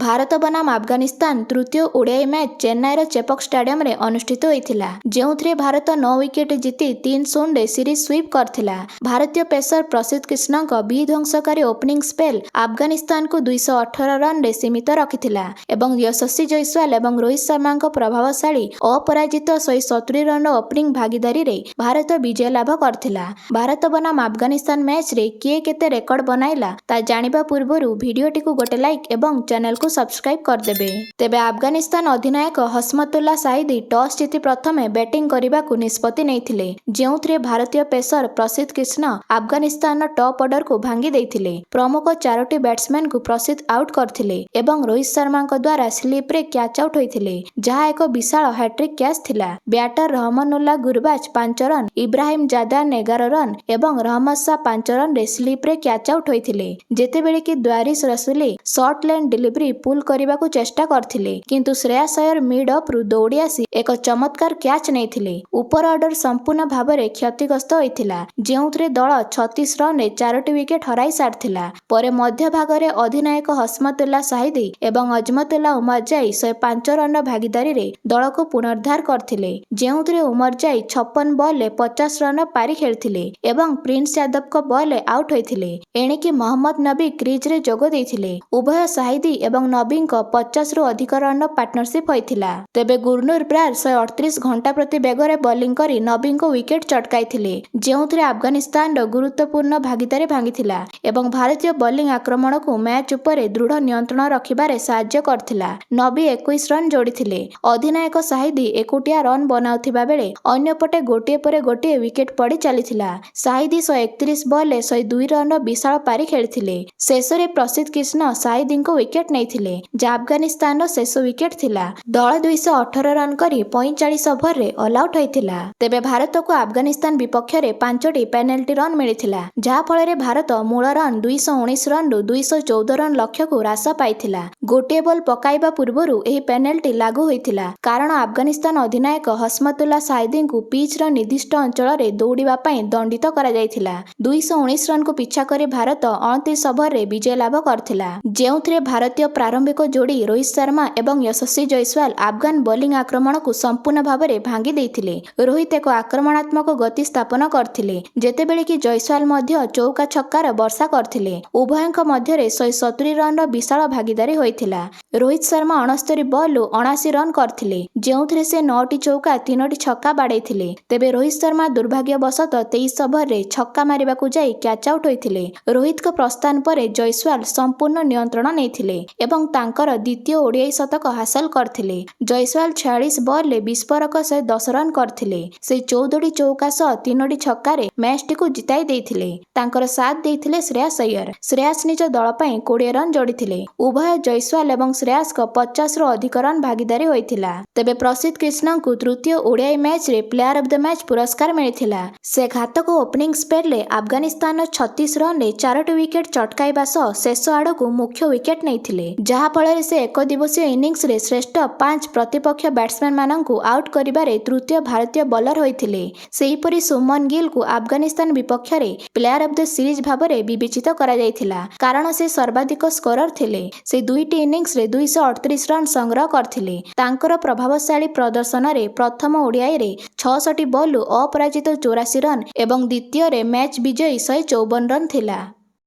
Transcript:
भारत बनाम अफगानिस्तान तृतीय ODI match चेन्नईर Chepauk stadium रे अनुष्ठित होइथिला, जेउथरे भारत 9 विकेट जीति 3-0 रे सीरीज स्वीप करथिला। भारतीय पेसर प्रसिद्ध कृष्णक विध्वंसकारी ओपनिंग स्पेल अफगानिस्तान को 218 रन रे सीमित रखिथिला एवं यशस्वी जयसवाल एवं रोहित शर्मा प्रभावशाली अपराजित 170 रन ओपनिंग भागीदारी रे भारत विजय लाभ करथिला। भारत बनाम अफगानिस्तान मैच रे किए केते रेकर्ड बनाइला ता जानिबा पूर्वरु भिडियोटी को गोटे लाइक एवं चैनल को सब्सक्राइब कर देबे। तेबे अफगानिस्तान अधिनायक हस्मतुल्ला साहिदी टॉस जीति प्रथमे बैटिंग करने को निष्पत्ति नैथिले, जेउथरे भारतीय पेसर प्रसिद्ध कृष्ण अफगानिस्तान टॉप ऑर्डर को भांगी देइथिले। प्रमुख 4टी बैट्समैन को प्रसिद्ध आउट करथिले एवं रोहित शर्मा द्वारा स्लिप रे कैच आउट होइथिले, जहा एक विशाल हैट्रिक कैच थिला। Batter Rahmanullah Gurbaz 5 run, Ibrahim Zadran 11 run एवं रहमत शाह 5 रन रे स्लिप रे कैच आउट होइथिले। जेतेबेले कि Darwish Rasuli short line delivery pull करने को चेष्टा करथिले, किंतु श्रेयस अय्यर मिड ऑफ रु दौड़ी आसी एक चमत्कार कैच नैथिले। उपर ऑर्डर संपूर्ण भाव में क्षतिग्रस्त होइथिला, जेउथरे दल 36 रन रे 4टी विकेट हराई सारथिला। परे मध्य भाग में अधिनायक हस्मतुल्ला साहिदी एवं अजमतुल्ला उमरजाई 105 रन भागीदारी रे दल को पुनरुद्धार करथिले, जेउथरे उमरजाई 56 बॉल ले 50 रन पारी खेलथिले एवं प्रिंस यादव को बॉल ले आउट होइथिले। एणिकी मोहम्मद नबी क्रीज रे जोग देइथिले। उभय साहिदी एवं नबी 50 रु अधिक रन पार्टनरशिप होइथिला। तेबे गुरनूर ब्रार 138 घंटा प्रति बेगरे बॉलिंग करी नबी को विकेट चटकाइथिले, जेउथरे अफगानिस्तान रो गुरुत्वपूर्ण भागीदारी भांगिथिला एवं भारतीय बॉलिंग आक्रमण को मैच उपरे दृढ़ नियंत्रण रखिबारे साहाय्य करथिला। नबी 21 रन जोड़िथिले। अधिनायक साहिदी एकुटिया रन बनाउथिबा बेले अन्यपटे गोटिए परे गोटिए विकेट पड़ी चलीथिला। साहिदी 131 बॉल ले 102 रन विशाल पारी खेलिथिले। शेषरे प्रसिद्ध कृष्ण साहिदी को विकेट नैथिले, जा अफगानिस्तान शेष विकेट थिला। दल 218 रन करी 45 ओवर रे ऑल आउट होइथिला। तेबे भारत को अफगानिस्तान विपक्ष रे 5टी पेनल्टी रन मिलिथिला, जहा फल रे भारत मूल रन 219 रन रु 214 रन लक्ष्य को ह्रास पाइथिला। गोटे बॉल पकाइबा पूर्वरु एही पेनल्टी लागू होइथिला, कारण अफगानिस्तान अधिनायक हस्मतुल्ला साहिदी को पिच र निर्दिष्ट अंचल रे दौड़िबा पई दंडित करा जायथिला। 219 रन को पिछा करी भारत 29 ओवर रे विजय लाभ करथिला, जेउथरे भारतीय प्रारंभिक जोड़ी रोहित शर्मा एवं यशस्वी जयसवाल अफगान बॉलिंग आक्रमण को संपूर्ण भाव में भांगी देइथिले। रोहित एक आक्रमणात्मक गति स्थापन करथिले, जेतेबेले कि जयसवाल मध्य चौका छक्कार वर्षा करथिले। उभयଙ୍କ मध्य 170 रन विशाल भागीदारी होइथिला। रोहित शर्मा 69 बॉल 79 रन करथिले, जेउथरे से 9टी चौका 3टी छक्का बाड़ैथिले। तेबे रोहित शर्मा दुर्भाग्यवशत 23 ओवर रे छक्का मारिबाकू जाई कैच आउट होइथिले। रोहित को प्रस्थान पर जयसवाल संपूर्ण नियंत्रण नैथिले एवं तांकर द्वितीय ओडीआई शतक हासिल करथिले। जयसवाल 46 बॉल ले विस्फोरक 110 रन करथिले। से 14टी चौका सह 3टी छक्का रे मैच टी को जिताई देइथिले। तांकर साथ देइथिले श्रेयस अय्यर। श्रेयस निज दल पई 20 रन जोड़िथिले। उभय जयसवाल एवं श्रेयस को 50 रु अधिक रन भागीदारी होइथिला। तेबे प्रसिद्ध कृष्ण को तृतीय ओडीआई मैच रे प्लेयर ऑफ द मैच पुरस्कार मिलिथिला। से घातक ओपनिंग स्पेल ले अफगानिस्तान 36 रन रे 4टी विकेट चटकाइबा सह शेष आड़ को मुख्य विकेट नैथिले, जहा फल से एक दिवसीय इनिंग्स रे श्रेष्ठ 5 प्रतिपक्ष बैट्समैन माननकु आउट करिबारे तृतीय भारतीय बॉलर होइथिले। सेहीपरि सुमन गिल को अफगानिस्तान विपक्ष रे प्लेयर ऑफ द सीरीज भाव में विवेचित करा जायथिला, कारण से सर्वाधिक स्कोरर थिले। से 2टी इनिंग्स रे 238 रन संग्रह करथिले। तांकर प्रभावशाली प्रदर्शन रे प्रथम ओडीआई रे 66 बॉल अपराजित 84 रन एवं द्वितीय रे मैच विजयी 154 रन थिला।